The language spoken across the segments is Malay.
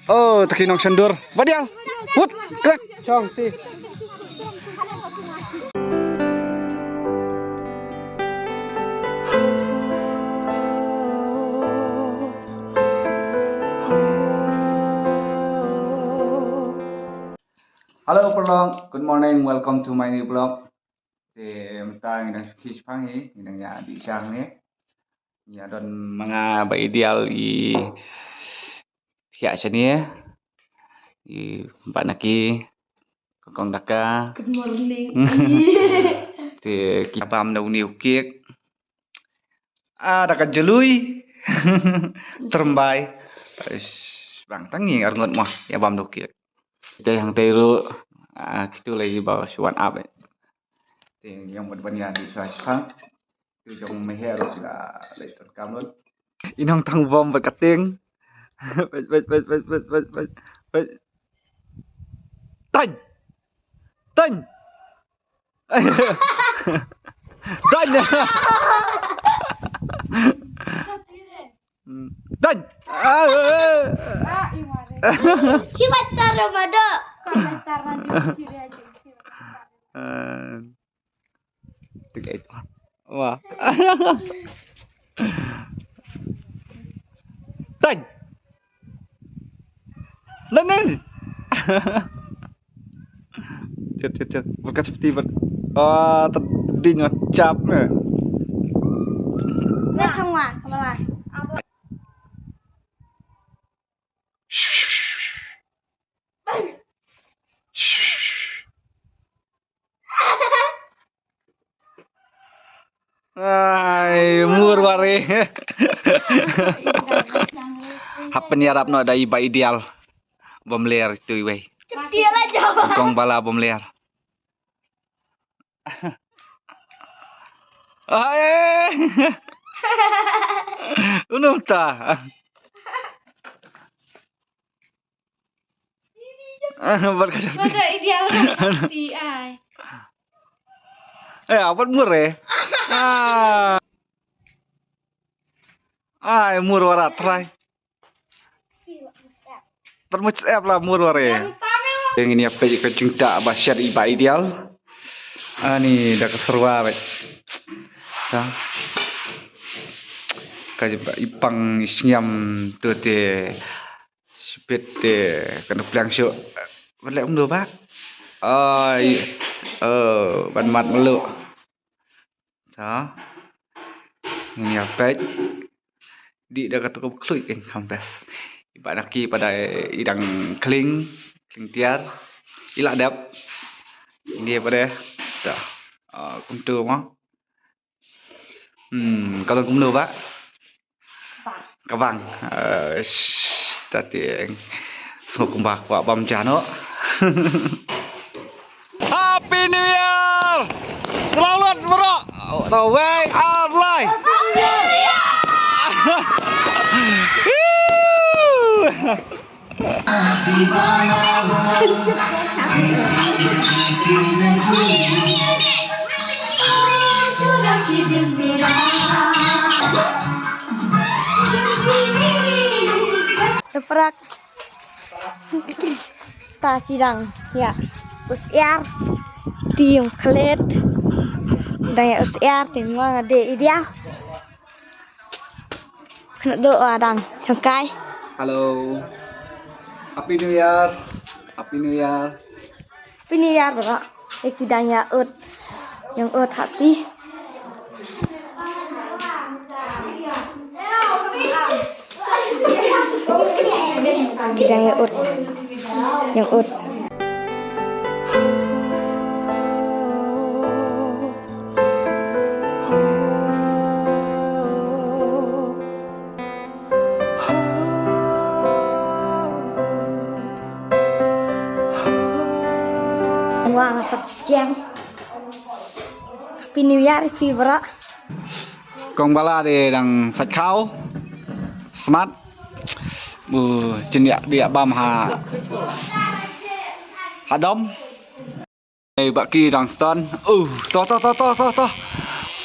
Oh, takinong sendur. Badial. Put, gerak. Chong ti. Halo pelong, good morning, welcome to my new vlog. Thì ta đang khi phang hi, đang nhà đi sang ni. Nhà don mga ba ideal i siya siya ni. I banaki kong daka. Good morning. Thì kipam daw niu kiek. Daka jelui. Terembai. Bang tangi arngot mah ya bam do kiek. Teh yang teru itu lagi bawa suan up thì yang berbanya di Suasang itu jong meher là lấy tuần cam luôn inong thằng vòng vật cắt tiếng tanh tanh tanh tanh Cimatar Ramada. Komentar nanti kiri aja. Tiga itu. Wah. Tanh. Lên. Chết. Berkat seperti tadi nyocap nih. Lihat semua, kemana? Ay, mur ware. Hap penyarap no ada iba ideal. Bom ler itu we. Cetil aja. Kong bala bom ler. Ay. Unum ta. Berkaca. Pada ideal seperti ay. Apa mur Ay, mur wara try. Termuc lah mur wara. Yang ini apa jika cinta basyar iba ideal. Ni dah keserua bet. Sa. Kajiba ipang isnyam tu te sipit te kena pelang syuk. Boleh do pak. Ban mat meluk. Sa. Ini apa? Di dah kata kau klui in kampes. Ibarat laki pada idang kling tiar. Ilak dap. Ini pada dah. Kumtu mah. Kalau kumtu pak. Kabang. Tadi semua kumbah kuat bam jano. Happy New Year. Selamat bro. The way our life. Leperak. Ta sidang ya. Usiar. Tim klet. Daya usiar tim ngade ideal. Kena doa dang cengkai. Halo. Happy New Year. Happy New Year. Happy New Year bro. Kidangnya yang hati. Kidangnya yang Wah, terjang. Happy New Year, bro. Kong bala de dang sạch khao. Smart. Trên địa bam hà đom. Đây bạn kia đằng stun. To.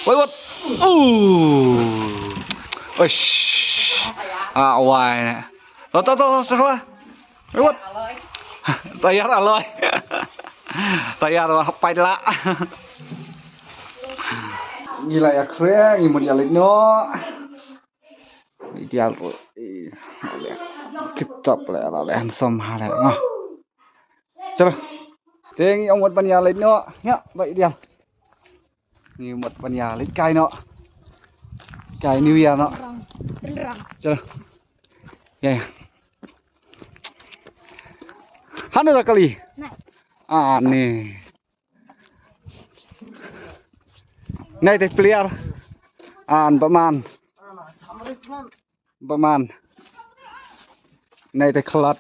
Quay bật. Ôi. Hoài nè. To, salah. Rút. Tayar aloy. Tayar paila. Gila ya keren, imut ya no. Ideal rồi. Tip top lại là handsome ha lại ngon. Chalo. Thế ông một ban nhà lên nó nhá, vậy đi. Như một ban nhà lên cài nó. Cài New Year nó. Chalo. Ya. Hana dah kali. Nih. Này thì player.ประมาณในแต่คลัด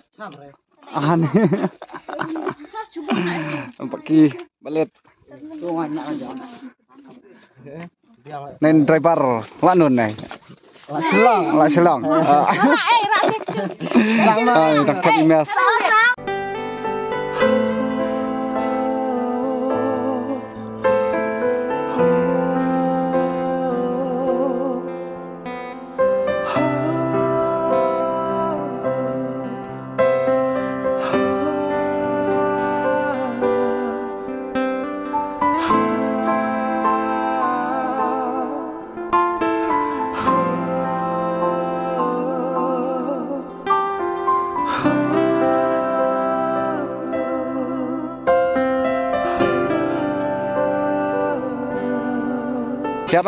Pagi balik nen driver wanun nih lah selong dapat email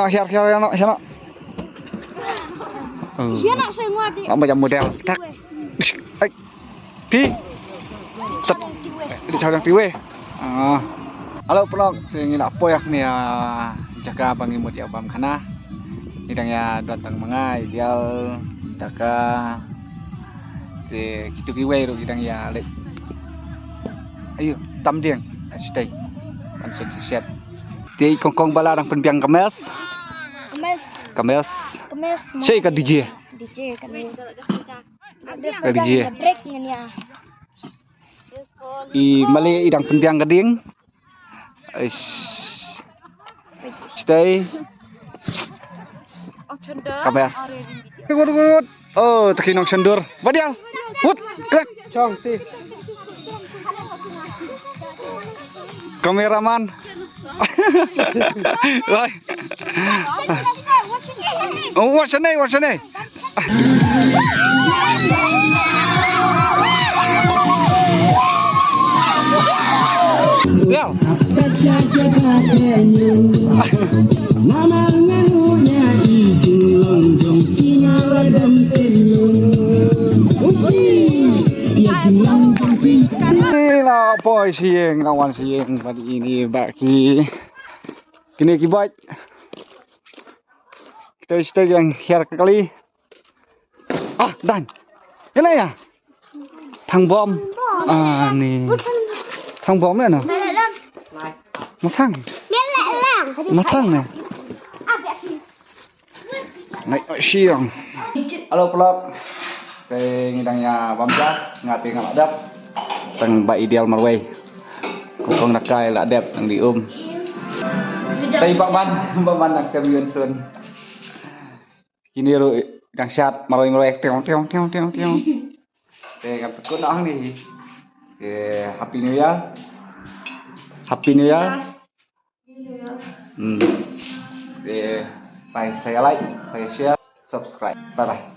Hiar nó. Nó macam model. Tak. Pi. Tet. Di chào yang tiwe. Halo pelok, saya apa ya nih jaga bang imut ya bam kana. Nidangnya datang mengai ideal daka. Si kitu kiwe ro idang ya lek. Ayo, tam dieng. Stay. Langsung set. Di kongkong bala orang penbiang kemes. Saya ikat DJ kan ni. DJ. I mali idang penbiang gading. Stay. Kemes. Gut. Oh, tekinong sendur. Badial. Wut, gerak. Chong ti. Kameraman. Rồi. What's your name? Del. Inilah boy siang, lawan siang pagi ini bagi kini kibat kita istirahat yang hiar kali dan ini ya thang bom nih thang bom này nào một thang này này siang halo pelop saya ngidangnya bamja ngati ngaladap tang ba ideal marway kong nakai la đẹp tang di tay Pak Man nak kamiun sun kini ro kang syat marway teong kan tekun ang ni happy new year saya like saya share subscribe bye bye